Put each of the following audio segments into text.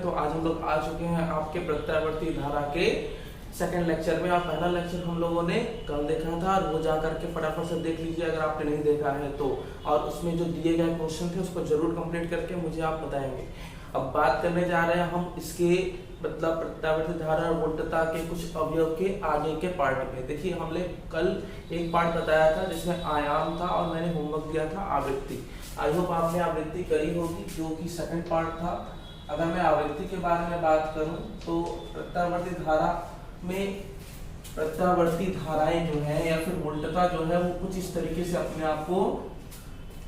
में। तो आज हम लोग आ चुके हैं आपके प्रत्यावर्ती धारा के सेकंड लेक्चर में। और पहला लेक्चर हम लोगों ने कल देखा था और वो जा करके फटाफट से देख लीजिए अगर आपने नहीं देखा है तो। और उसमें जो दिए गए क्वेश्चन थे उसको जरूर कंप्लीट करके मुझे आप बताएंगे। अब बात करने जा रहे हैं हम इसके मतलब प्रत्यावर्ती धारा और वोल्टता के कुछ अवयव के आगे के पार्ट में। देखिए हमने कल एक पार्ट बताया था जिसमें आयाम था और मैंने होमवर्क दिया था आवृत्ति। आई होप आपने आवृत्ति करी होगी जो कि सेकंड पार्ट था। अगर मैं आवृत्ति के बारे में बात करूं तो प्रत्यावर्ती धारा में प्रत्यावर्ती धाराएं जो है या फिर वोल्टता जो है वो कुछ इस तरीके से अपने आप को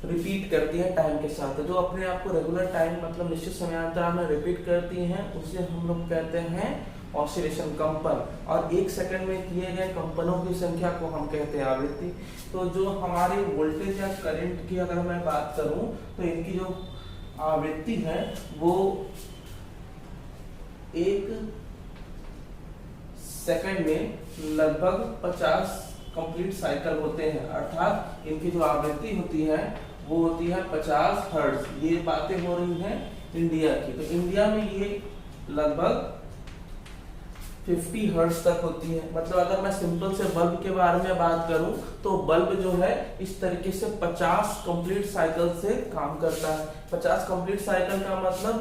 रिपीट करती है टाइम के साथ। जो अपने आप को रेगुलर टाइम मतलब निश्चित समयांतराल में रिपीट करती हैं उसे हम लोग कहते हैं ऑसिलेशन, कंपन। और एक सेकंड में किए गए कंपनों की संख्या को हम कहते हैं आवृत्ति। तो जो हमारे वोल्टेज या करंट की अगर मैं बात करूं तो इनकी जो आवृत्ति है वो एक सेकंड में लगभग 50 कंप्लीट साइकिल होते हैं। अर्थात इनकी जो आवृत्ति होती है वो होती है 50 हर्ट्ज। ये बातें हो रही हैं इंडिया की। तो इंडिया में ये लगभग 50 हर्ट्ज तक होती है। मतलब अगर मैं सिंपल से बल्ब के बारे में बात करूं तो बल्ब जो है इस तरीके से 50 कंप्लीट साइकिल से काम करता है। 50 कंप्लीट साइकिल का मतलब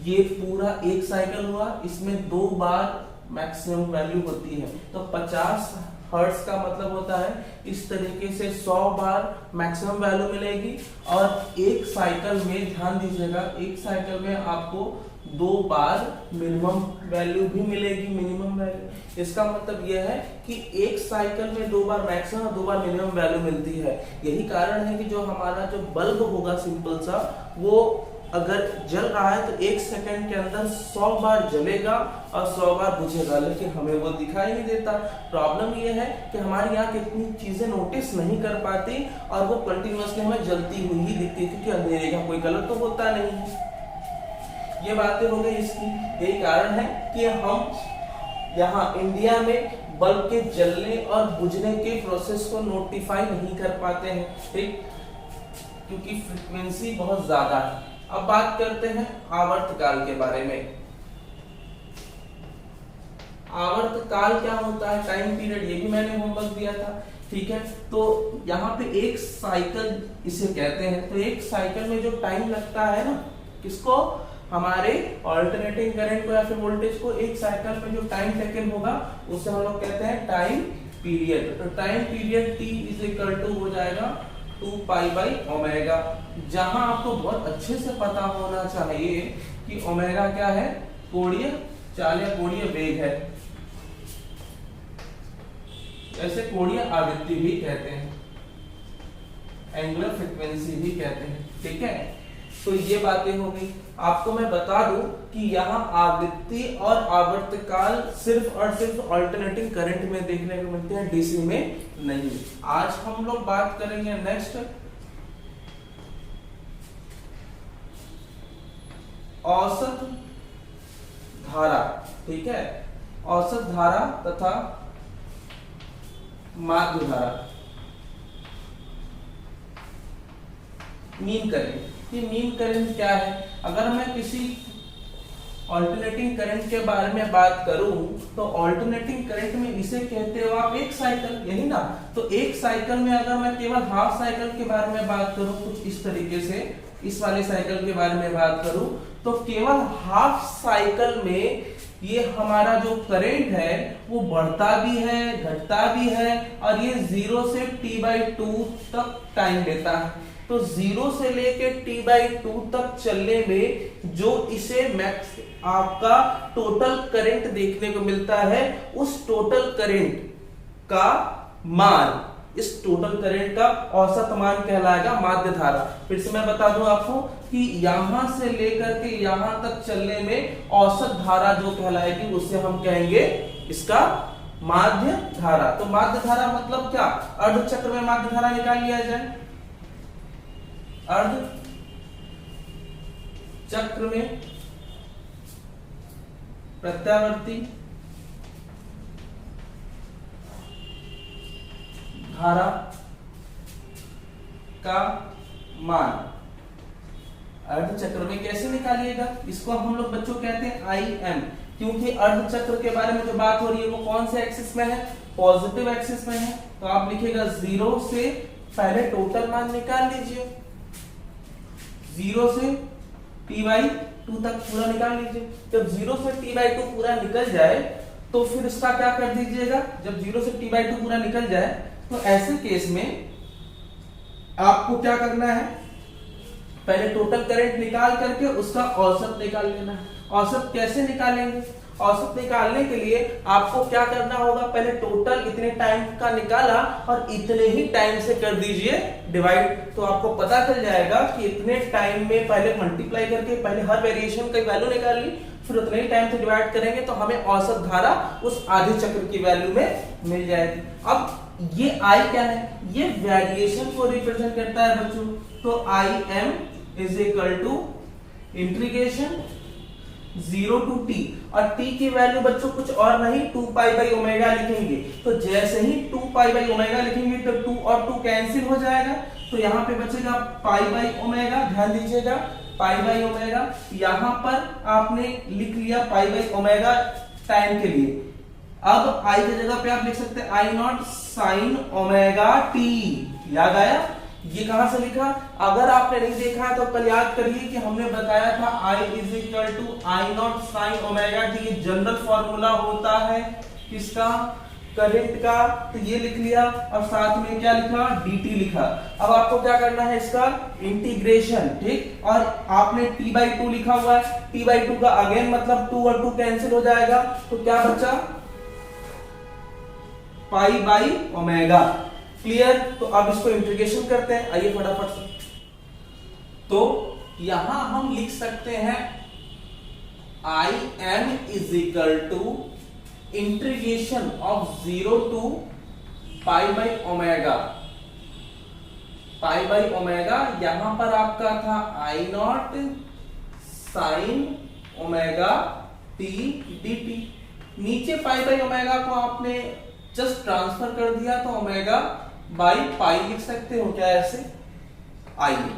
ये पूरा एक साइकिल हुआ, इसमें 2 बार मैक्सिमम वैल्यू होती है। तो 50 हर्ट्ज का मतलब होता है इस तरीके से 100 बार मैक्सिमम वैल्यू मिलेगी। और एक साइकिल में ध्यान दीजिएगा, एक साइकिल में आपको 2 बार मिनिमम वैल्यू भी मिलेगी, मिनिमम वैल्यू। इसका मतलब यह है कि एक साइकिल में 2 बार मैक्सिमम और 2 बार मिनिमम वैल्यू मिलती है। यही कारण है कि जो हमारा जो बल्ब होगा सिंपल सा वो अगर जल रहा है तो एक सेकंड के अंदर 100 बार जलेगा और 100 बार बुझेगा, लेकिन हमें वो दिखाई नहीं देता। प्रॉब्लम ये है कि हमारी आंख इतनी चीजें नोटिस नहीं कर पाती और वो कंटिन्यूअसली हमें जलती हुई ही दिखती, क्योंकि अंधेरे का कोई कलर तो होता नहीं। ये बातें हो गई इसकी। यही कारण है कि हम यहाँ इंडिया में बल्ब के जलने और बुझने के प्रोसेस को नोटिफाई नहीं कर पाते हैं, ठीक, क्योंकि फ्रीक्वेंसी बहुत ज्यादा है। अब बात करते हैं आवर्तकाल के बारे में। आवर्तकाल क्या होता है, टाइम पीरियड, ये भी मैंने होमवर्क दिया था, ठीक है। तो यहाँ पे एक साइकिल इसे कहते हैं। तो एक साइकिल में जो टाइम लगता है ना, किसको, हमारे ऑल्टरनेटिंग करंट को या फिर वोल्टेज को, एक साइकिल में जो टाइम टेकन होगा उसे हम लोग कहते हैं टाइम पीरियड। तो time period T is equal to हो जाएगा 2 पाई बाई ओमेगा। जहां आपको बहुत अच्छे से पता होना चाहिए कि ओमेगा क्या है, कोणीय चाल या कोणीय वेग है, ऐसे कोणीय आवृत्ति भी कहते हैं, एंगुलर फ्रीक्वेंसी भी कहते हैं, ठीक है। तो ये बातें हो गई। आपको मैं बता दूं कि यहाँ आवृत्ति और आवर्तकाल सिर्फ और सिर्फ अल्टरनेटिंग करंट में देखने को मिलते हैं, डीसी में नहीं। आज हम लोग बात करेंगे नेक्स्ट औसत धारा, ठीक है, औसत धारा तथा माध्य धारा, मीन करंट। ये मीन करंट क्या है, अगर मैं किसी ऑल्टरनेटिंग करंट के बारे में बात करूं तो ऑल्टरनेटिंग करंट में इसे कहते हो आप एक साइकिल, यही ना। तो एक साइकिल में अगर मैं केवल हाफ साइकिल के बारे में बात करूं कुछ इस तरीके से, इस वाले साइकिल के बारे में बात करूं तो केवल हाफ साइकिल में ये हमारा जो करंट है वो बढ़ता भी है, घटता भी है, और ये 0 से T/2 तक टाइम लेता है। तो 0 से लेके T/2 तक चलने में जो इसे मैक्स आपका टोटल करंट देखने को मिलता है, उस टोटल करंट का मान, इस टोटल करंट का औसत मान कहलाएगा माध्य धारा। फिर से मैं बता दूं आपको कि यहां से लेकर के यहां तक चलने में औसत धारा जो कहलाएगी उसे हम कहेंगे इसका माध्य धारा। तो माध्य धारा मतलब क्या, अर्ध चक्र में माध्य धारा निकाल लिया जाए। अर्ध चक्र में प्रत्यावर्ती धारा का मान अर्धचक्र में कैसे निकालिएगा, इसको हम लोग बच्चों कहते हैं IM, क्योंकि अर्धचक्र के बारे में जो बात हो रही है वो कौन से एक्सिस में है, पॉजिटिव एक्सिस में है। तो आप लिखिएगा 0 से पहले टोटल मान निकाल लीजिए, 0 से t/2 तक पूरा निकाल लीजिए। जब 0 से t/2 पूरा निकल जाए तो फिर इसका क्या कर दीजिएगा, जब 0 से t/2 पूरा निकल जाए तो ऐसे केस में आपको क्या करना है, पहले टोटल करंट निकाल करके उसका औसत निकाल लेना है। औसत कैसे निकालेंगे, औसत निकालने के लिए आपको क्या करना होगा, पहले टोटल इतने टाइम का निकाला और इतने ही टाइम से कर दीजिए डिवाइड, तो आपको पता चल जाएगा कि इतने टाइम में पहले मल्टीप्लाई करके पहले हर वेरिएशन का वैल्यू निकाल ली, फिर उतने ही टाइम से डिवाइड करेंगे तो हमें औसत धारा उस आधे चक्र की वैल्यू में मिल जाएगी। अब ये I क्या है, ये वेरिएशन को रिप्रेजेंट करता है बच्चों। तो IM is equal to integration 0 to t, और t की वैल्यू बच्चों कुछ और नहीं 2π/ω लिखेंगे। तो जैसे ही 2π/ω लिखेंगे तो 2 और 2 कैंसिल हो जाएगा, तो यहाँ पे बचेगा π/ω, ध्यान दीजिएगा π/ω। यहाँ पर आपने लिख लिया π/ω टाइम के लिए। अब I की जगह पे आप लिख सकते हैं I0 sin ω t, याद आया, ये कहां से लिखा, अगर आपने नहीं देखा है तो कल याद करिए कि हमने बताया था I is equal to I0 sin ω t, ये जनरल फॉर्मूला होता है किसका, करंट का। तो ये लिख लिया और साथ में क्या लिखा, dt लिखा। अब आपको क्या करना है, इसका इंटीग्रेशन, ठीक, और आपने t/2 लिखा हुआ है, t/2 का अगेन मतलब 2 और 2 कैंसिल हो जाएगा, तो क्या बचा π/ω। क्लियर, तो अब इसको इंटीग्रेशन करते हैं, आइए फटाफट से। तो यहां हम लिख सकते हैं IM is equal to integration of 0 to π/ω। π/ω यहां पर आपका था I0 sin ω t dt, नीचे π/ω को आपने जस्ट ट्रांसफर कर दिया तो ω/π लिख सकते हो क्या, ऐसे। आइए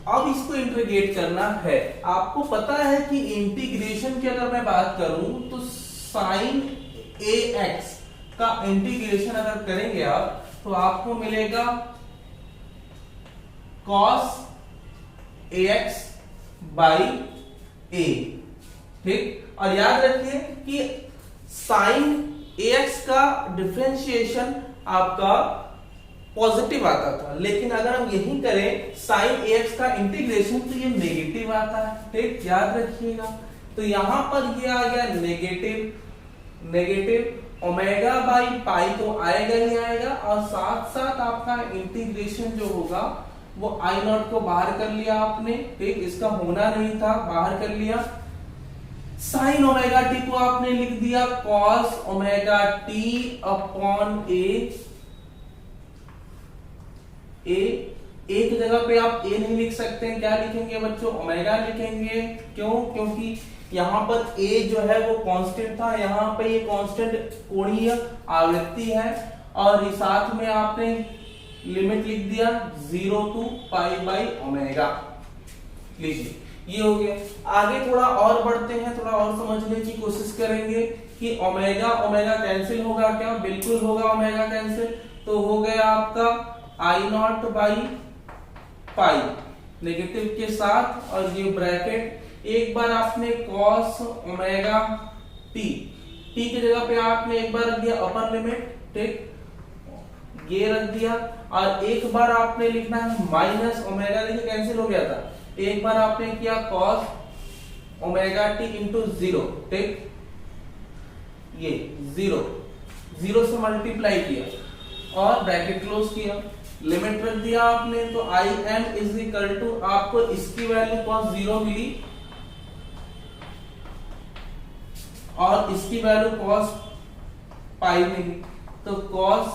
अब इसको इंटीग्रेट करना है। आपको पता है कि इंटीग्रेशन की अगर मैं बात करूं तो sin ax का इंटीग्रेशन अगर करेंगे आप तो आपको मिलेगा cos ax बाई a, ठीक। और याद रखिए कि sin ax का डिफरेंशिएशन आपका पॉजिटिव आता था, लेकिन अगर हम यही करें sin ax का इंटीग्रेशन तो ये नेगेटिव आता है, ठीक, याद रखिएगा। तो यहां पर ये आ गया नेगेटिव ω/π तो आएगा ही आएगा, और साथ साथ आपका इंटीग्रेशन जो होगा वो I0 को बाहर कर लिया आपने, ठीक, इसका होना नहीं था, बाहर कर लिया। sin ω/t को आपने लिख दिया cos ω/t अपॉन a की जगह पे आप a नहीं लिख सकते हैं, क्या लिखेंगे बच्चों, ओमेगा लिखेंगे। क्यों, क्योंकि यहाँ पर a जो है वो कांस्टेंट था, यहाँ पे ये कांस्टेंट कोणीय आवृत्ति है, और साथ में आपने लिमिट लिख दिया 0 to π/ω। लीजिए ये हो गया। आगे थोड़ा और बढ़ते हैं, थोड़ा और समझने की कोशिश करेंगे कि ओमेगा ओमेगा कैंसिल होगा क्या, बिल्कुल होगा ओमेगा कैंसिल। तो हो गया आपका I0/π नेगेटिव के साथ, और ये ब्रैकेट एक बार आपने cos ω t की जगह पे आपने एक बार रख दिया अपर लिमिट, ठीक, ये रख दिया, और एक बार आपने लिखना है माइनस ओमेगा, देखिए कैंसिल हो गया था, एक बार आपने किया cos ω t इंटू 0, ठीक, ये 0 से मल्टीप्लाई किया और ब्रैकेट क्लोज किया, लिमिट रख दिया आपने। तो IM इज इक्वल टू आपको इसकी वैल्यू cos 0 मिली और इसकी वैल्यू cos π मिली, तो cos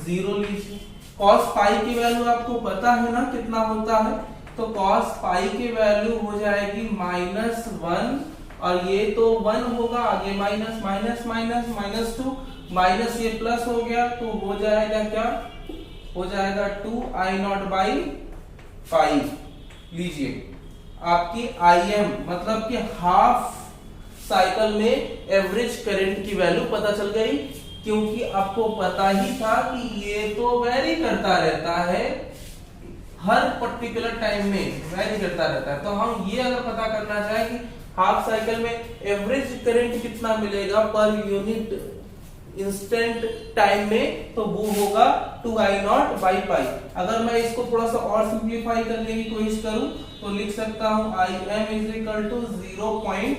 0 लीजिए। cos π की वैल्यू आपको पता है ना कितना होता है, तो cos π की वैल्यू हो जाएगी -1, और ये तो 1 होगा, आगे माइनस माइनस माइनस -2 माइनस ये प्लस हो गया, तो हो जाएगा क्या, हो जाएगा 2I0/π। लीजिए आपकी IM मतलब कि हाफ साइकिल में एवरेज करंट की वैल्यू पता चल गई, क्योंकि आपको पता ही था कि ये तो वेरी करता रहता है, हर पर्टिकुलर टाइम में वेरी करता रहता है। तो हम ये अगर पता करना चाहें कि हाफ साइकिल में एवरेज करंट कितना मिलेगा पर यूनिट इंस्टेंट टाइम में, तो वो होगा 2I0 बाई पाई। अगर मैं इसको थोड़ा सा और सिंप्लीफाई करने की कोशिश करूं तो लिख सकता हूं IM इज इक्वल टू 0.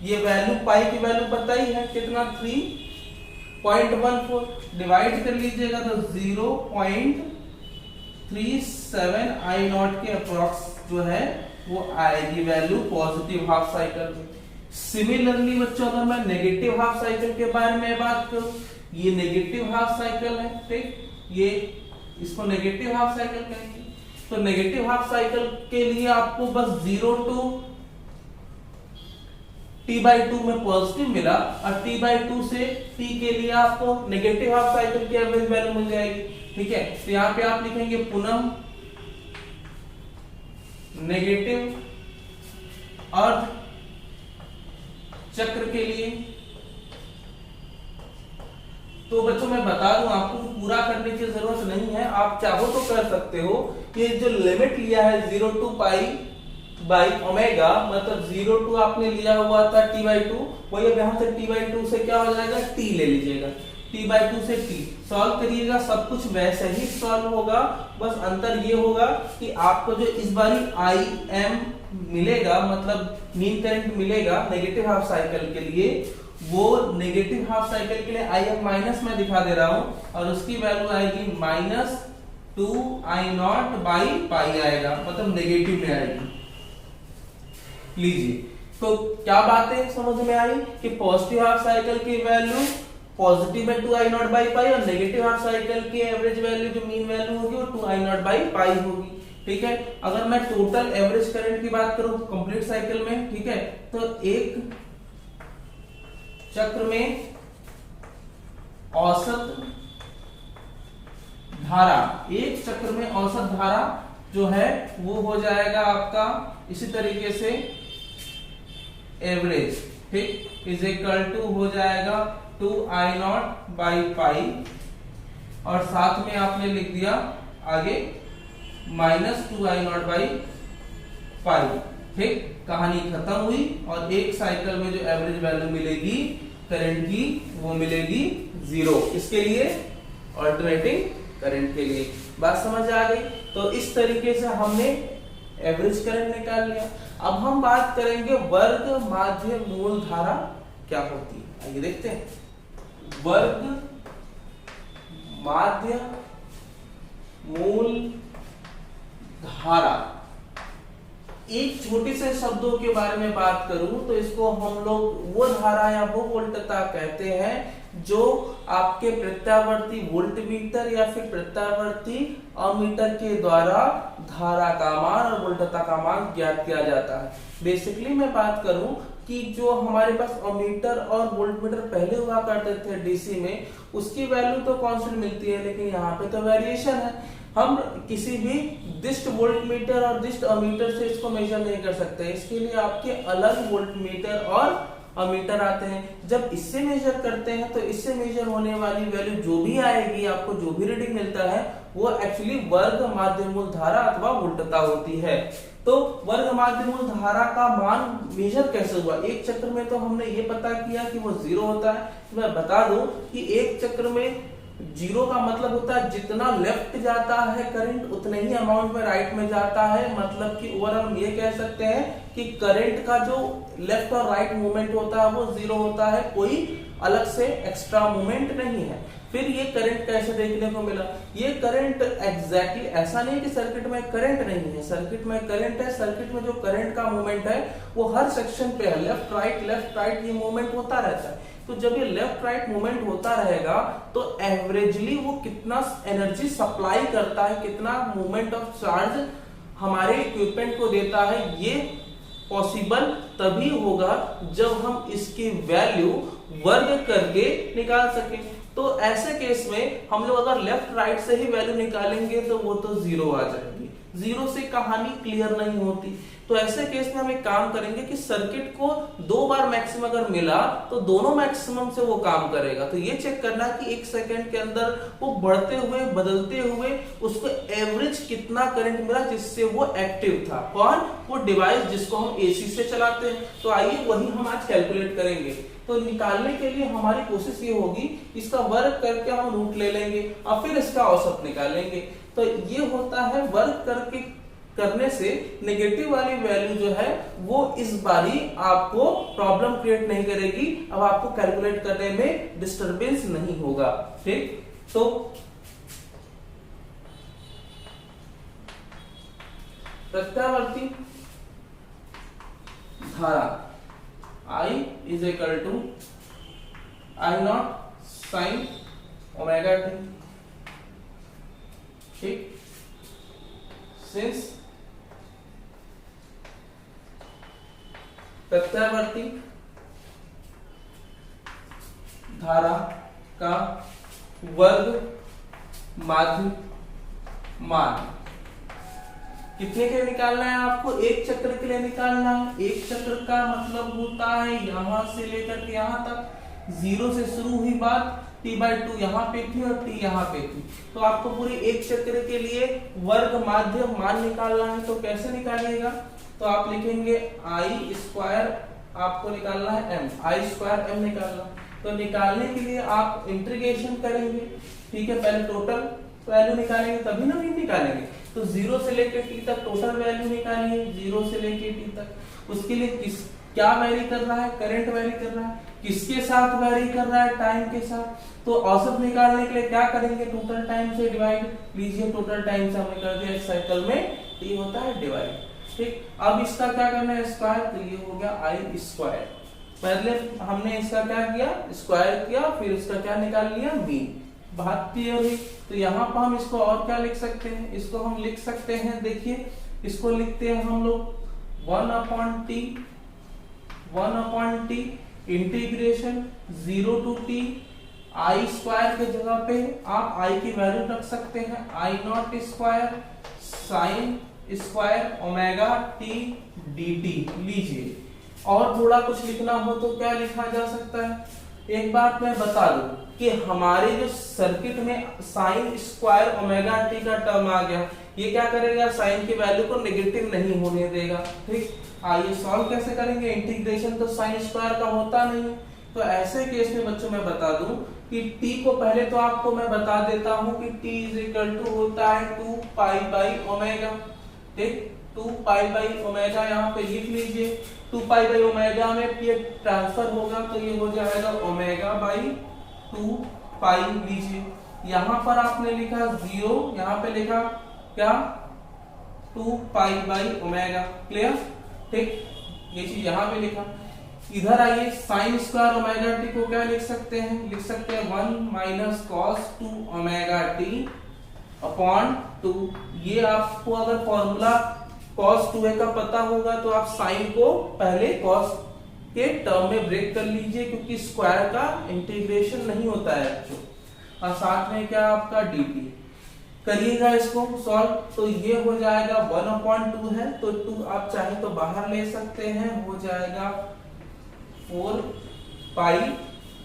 ये वैल्यू पाई की वैल्यू पता ही है कितना 3.14, डिवाइड कर लीजिएगा तो 0.37 I0 के अप्रॉक्स जो है वो आएगी वैल्यू पॉजिटिव हाफ साइकिल में। सिमिलरली बच्चों अगर मैं नेगेटिव हाफ साइकिल के बारे में बात करूं, ये नेगेटिव हाफ साइकिल है, ठीक, ये इसको नेगेटिव हाफ साइकिल कहेंगे। तो नेगेटिव हाफ साइकिल के लिए आपको बस 0 to T/2 में पॉजिटिव मिला और T/2 से T के लिए आपको नेगेटिव हाफ साइकिल की एवरेज वैल्यू मिल जाएगी, ठीक है। तो यहाँ पे आप लिखेंगे पुनः नेगेटिव अर्ध चक्र के लिए। तो बच्चों मैं बता दूं आपको पूरा करने की जरूरत नहीं है, आप चाहो तो कर सकते हो। ये जो लिमिट लिया है 0 to पाई बाई ओमेगा, मतलब 0 to आपने लिया हुआ था T/2, वही अब यहां से T/2 से क्या हो जाएगा T ले लीजिएगा, T/2 से T सॉल्व करिएगा, सब कुछ वैसे ही सॉल्व होगा। बस अंतर ये होगा कि आपको जो इस बारी IM मिलेगा, मतलब मीन करंट मिलेगा नेगेटिव हाफ साइकिल के लिए, वो नेगेटिव हाफ साइकिल के लिए IM माइनस में दिखा दे रहा हूं और उसकी वैल्यू आएगी -2I0 बाई पाई आएगा, मतलब नेगेटिव में आएगी। लीजिए, तो क्या बातें समझ में आई कि पॉजिटिव हाफ साइकिल की वैल्यू पॉजिटिव में 2I0 बाई पाई और नेगेटिव हाफ साइकिल की एवरेज वैल्यू जो मीन वैल्यू होगी वो 2I0 बाई पाई होगी, ठीक है। अगर मैं टोटल एवरेज करंट की बात करूं कंप्लीट साइकिल में, ठीक है, तो एक चक्र में औसत धारा, एक चक्र में औसत धारा जो है वो हो जाएगा आपका इसी तरीके से एवरेज, ठीक, इज इक्वल टू हो जाएगा 2I0 बाई पाई और साथ में आपने लिख दिया आगे -2I0 बाई पाई, ठीक। कहानी खत्म हुई और एक साइकिल में जो एवरेज वैल्यू मिलेगी करंट की वो मिलेगी 0, इसके लिए अल्टरनेटिंग करंट के लिए। बात समझ आ गई? तो इस तरीके से हमने एवरेज करंट निकाल लिया। अब हम बात करेंगे वर्ग माध्य मूल धारा क्या होती है, आइए देखते हैं। वर्ग माध्य मूल धारा, एक छोटे से शब्दों के बारे में बात करूं तो इसको हम लोग वो धारा या वो वोल्टता कहते हैं जो आपके प्रत्यावर्ती वोल्टमीटर या फिर प्रत्यावर्ती अमीटर के द्वारा धारा का मान और वोल्टता का मान ज्ञात किया जाता है। बेसिकली मैं बात करूं कि जो हमारे पास अमीटर और वोल्टमीटर पहले हुआ करते थे डीसी में, उसकी वैल्यू तो कांस्टेंट मिलती है, लेकिन यहाँ पे तो वेरिएशन है। हम किसी भी डिस्ट वोल्टमीटर और डिस्ट अमीटर से इसको मेजर नहीं कर सकते, इसके लिए आपके अलग वोल्टमीटर और अमीटर आते हैं। जब इससे मेजर करते हैं तो इससे मेजर होने वाली वैल्यू जो भी आएगी, आपको जो भी रीडिंग मिलता है, वो एक्चुअली वर्ग माध्य मूल धारा अथवा वोल्टता होती है। तो वर्ग माध्य मूल धारा का मान मेजर कैसे हुआ? एक चक्र में तो हमने ये पता किया कि वो 0 होता है। तो मैं बता दूं कि एक चक्र में 0 का मतलब होता है जितना लेफ्ट जाता है करंट उतने ही अमाउंट में राइट में जाता है। मतलब कि ओवरऑल हम ये कह सकते हैं कि करंट का जो लेफ्ट और राइट मूवमेंट होता है वो 0 होता है, कोई अलग से एक्स्ट्रा मूवमेंट नहीं है। फिर ये करंट कैसे देखने को मिला? ये करंट एग्जैक्टली ऐसा नहीं कि सर्किट में करंट नहीं है, सर्किट में करंट है। सर्किट में जो करंट का मूवमेंट है वो हर सेक्शन पे है, लेफ्ट राइट ये मूवमेंट होता रहता है। तो जब ये लेफ्ट राइट मूवमेंट होता रहेगा तो एवरेजली वो कितना एनर्जी सप्लाई करता है, कितना मूवमेंट ऑफ चार्ज हमारे इक्विपमेंट को देता है, ये पॉसिबल तभी होगा जब हम इसकी वैल्यू वर्ग करके निकाल सकें। तो ऐसे केस में हम लोग अगर लेफ्ट राइट से ही वैल्यू निकालेंगे तो वो तो 0 आ जाएगी। 0 से कहानी क्लियर नहीं होती। तो तो ऐसे केस में हम एक काम करेंगे कि सर्किट को 2 बार मैक्सिमम अगर मिला तो दोनों मैक्सिमम से वो काम करेगा। तो ये चेक करना कि 1 सेकंड के अंदर वो बढ़ते हुए बदलते हुए उसको एवरेज कितना करंट मिला जिससे वो एक्टिव था। कौन? वो डिवाइस जिसको हम एसी से चलाते हैं। तो आइए वही हम आज कैलकुलेट करेंगे। तो निकालने के लिए हमारी कोशिश ये होगी, इसका वर्ग करके हम रूट ले लेंगे और फिर इसका औसत निकालेंगे। तो ये होता है वर्ग करके करने से नेगेटिव वाली वैल्यू जो है वो इस बारी आपको प्रॉब्लम क्रिएट नहीं करेगी। अब आपको कैलकुलेट करने में डिस्टरबेंस नहीं होगा। ठीक, तो प्रत्यावर्ती धारा I is equal to I not sine omega T. ठीक, सिंस प्रत्यावर्ती धारा का वर्ग माध्य मान कितने के लिए निकालना है आपको? 1 चक्र के लिए निकालना है। 1 चक्र का मतलब होता है यहां से लेकर के यहां तक 0 से शुरू हुई बात, t/2 यहाँ पे थी और t यहाँ पे थी। तो आपको पूरे 1 चक्र के लिए वर्ग माध्य मान निकालना है। तो कैसे निकालिएगा? तो आप लिखेंगे I स्क्वायर, आपको निकालना है m, I स्क्वायर m निकालना। तो निकालने के लिए आप इंटीग्रेशन करेंगे। ठीक है, पहले टोटल वैल्यू निकालेंगे तभी ना मीन निकालेंगे। तो 0 से लेकर t तक टोटल वैल्यू निकालिए, 0 से लेकर t तक। उसके लिए क्या वैरी कर रहा है? करंट वैरी कर रहा है। किसके साथ वैरी कर रहा है? टाइम के साथ। तो औसत निकालने के लिए क्या करेंगे? टोटल टाइम से डिवाइड लीजिए। टोटल टाइम से हमने कर दिया, इस साइकिल में t होता है डिवाइड। ठीक, अब इसका क्या करना है? स्क्वायर। तो ये हो गया I स्क्वायर। पहले हमने इसका क्या किया? स्क्वायर किया, फिर इसका क्या निकाल लिया? मीन। बात क्लियर हुई। तो यहाँ पर हम इसको और क्या लिख सकते हैं? इसको हम लिख सकते हैं, देखिए इसको लिखते हैं हम लोग 1/t integration 0 to t I square के जगह पे आप I की वैल्यू रख सकते हैं I not square sine square omega t dt लीजिए। और थोड़ा कुछ लिखना हो तो क्या लिखा जा सकता है? एक बात मैं बता दूं कि हमारे जो सर्किट में साइन स्क्वायर ओमेगा टी का टर्म आ गया, ये क्या करेगा? साइन की वैल्यू को नेगेटिव नहीं होने देगा। ठीक, आइए सॉल्व कैसे करेंगे? इंटीग्रेशन तो साइन स्क्वायर का होता नहीं। तो ऐसे केस में बच्चों मैं बता दूं कि t को पहले तो आपको मैं बता देता हूं कि t इज इक्वल टू होता है 2 पाई बाई ओमेगा। ठीक, 2 पाई बाई ओमेगा यहाँ पे लिख लीजिए। 2 पाई बाई ओमेगा में ये ट्रांसफर होगा तो ये हो जाएगा ओमेगा बाई 2 पाई लीजिए। यहाँ पर आपने लिखा 0, यहाँ पे लिखा क्या? 2 पाई बाई ओमेगा। क्लियर? ठीक, ये चीज यहाँ पे लिखा। इधर आइए, साइन स्क्वायर ओमेगा टी को क्या लिख सकते हैं? लिख सकते हैं 1 minus cos 2 omega T upon 2। ये आपको अगर फॉर्मूला cos 2a का पता होगा तो आप साइन को पहले cos के टर्म में ब्रेक कर लीजिए, क्योंकि स्क्वायर का इंटीग्रेशन नहीं होता है बच्चों। और साथ में क्या आपका dt करिएगा इसको सॉल्व। तो ये हो जाएगा 1/2 है, तो 2 आप चाहे तो बाहर ले सकते हैं, हो जाएगा 4 पाई।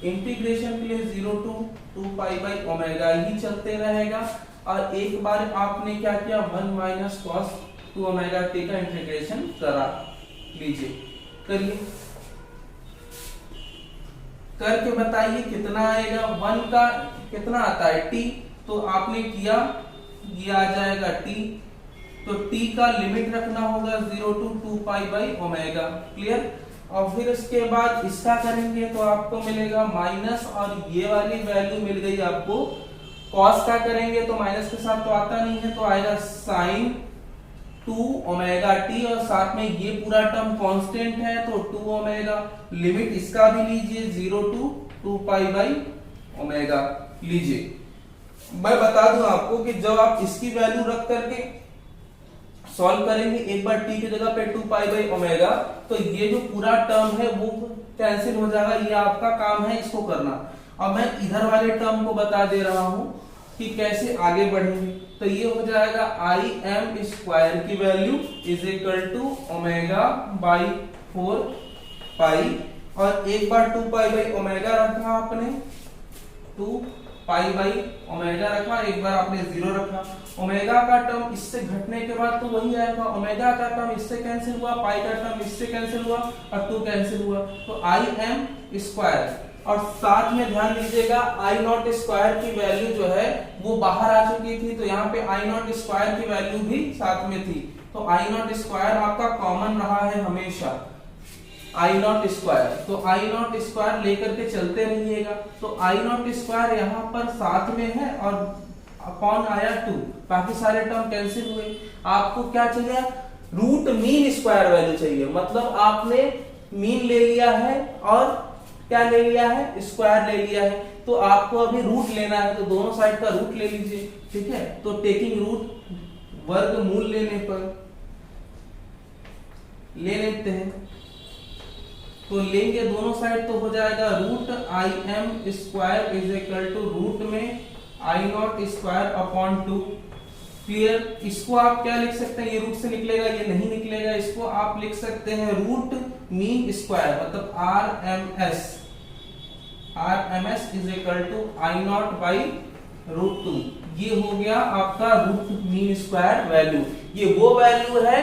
इंटीग्रेशन के लिए 0 to 2 पाई बाई ओमेगा ही चलते रहेगा। और एक बार आपने क्या किया? 1 माइनस कॉस 2 ओमेगा टी का इंटीग्रेशन करा लीजिए। करिए, करके बताइए कितना आएगा? 1 का कितना आता है? t। तो आपने किया, ये आ जाएगा t। तो t का लिमिट रखना होगा 0 to 2 pi by omega. Clear? और फिर इसके बाद इसका करेंगे तो आपको मिलेगा माइनस, और ये वाली वैल्यू मिल गई आपको। कॉस का करेंगे तो माइनस के साथ तो आता नहीं है, तो आएगा साइन 2 ओमेगा टी, और साथ में ये पूरा टर्म कांस्टेंट है तो 2 ओमेगा। लिमिट इसका भी लीजिए 0 to 2 पाई बाई ओमेगा लीजिए। मैं बता दूं आपको कि जब आप इसकी वैल्यू रख करके सॉल्व करेंगे, एक बार t की जगह पे 2 पाई बाई ओमेगा, तो ये जो पूरा टर्म है वो कैंसिल हो जाएगा। ये आपका काम है इसको करना। अब मैं इधर वाले टर्म को बता दे रहा हूं कि कैसे आगे बढ़ेंगे। तो ये हो जाएगा आई एम स्क्वायर की value is equal to omega by 4 pi, और एक बार 2 पाई बाई ओमेगा रखा आपने, 2 पाई बाई ओमेगा रखा, एक बार आपने 0 रखा। ओमेगा का टर्म इससे घटने के बाद तो वही आएगा, ओमेगा का टर्म इससे कैंसिल हुआ, पाई का टर्म इससे कैंसिल हुआ और 2 कैंसिल हुआ, तो आई एम स्क्वायर। और साथ में ध्यान दीजिएगा आई नॉट स्क्वायर की वैल्यू जो है वो बाहर आ चुकी थी, तो यहाँ पे आई नॉट स्क्वायर की वैल्यू भी साथ में थी, तो आई नॉट स्क्वायर आपका कॉमन रहा है हमेशा, आई नॉट स्क्वायर। तो आई नॉट स्क्वायर लेकर के चलते रहिएगा, तो आई नॉट स्क्वायर यहाँ पर साथ में है और अपॉन आया 2, बाकी सारे टर्म कैंसिल हुए। आपको क्या चाहिए, रूट मीन स्क्वायर वैल्यू चाहिए, मतलब आपने मीन ले लिया है और क्या ले लिया है, स्क्वायर ले लिया है, तो आपको अभी रूट लेना है, तो दोनों साइड का रूट ले लीजिए, ठीक है। तो टेकिंग रूट वर्गमूल लेने पर ले लेते हैं, तो लेंगे दोनों साइड, तो हो जाएगा root I M square is equal to root में I naught square upon 2। Clear. इसको आप क्या लिख सकते हैं, ये रूट से निकलेगा, ये नहीं निकलेगा, इसको आप लिख सकते हैं रूट मीन स्क्वायर, मतलब R M S is equal to I naught by root 2। ये हो गया आपका रूट मीन स्क्वायर वैल्यू। ये वो वैल्यू है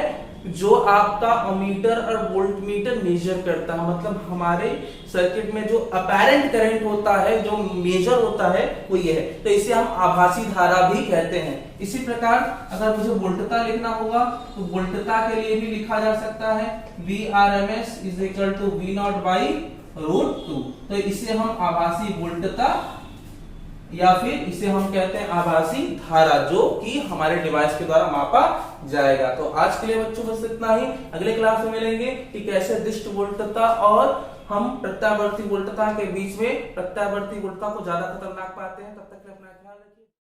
जो आपका अमीटर और वोल्टमीटर मेजर करता है, मतलब हमारे सर्किट में जो अपैरेंट करंट होता है, जो मेजर होता है वो ये है, तो इसे हम आभासी धारा भी कहते हैं। इसी प्रकार अगर मुझे वोल्टता लिखना होगा तो वोल्टता के लिए भी लिखा जा सकता है V R M S is equal to V naught by root 2। तो इसे हम आभासी वोल्टता या फिर इसे हम कहते हैं आभासी धारा, जो कि हमारे डिवाइस के द्वारा मापा जाएगा। तो आज के लिए बच्चों बस इतना ही, अगले क्लास में मिलेंगे कि कैसे दिष्ट वोल्टता और हम प्रत्यावर्ती वोल्टता के बीच में प्रत्यावर्ती वोल्टता को ज्यादा खतरनाक पाते हैं। तब तक के लिए अपना ख्याल रखिए।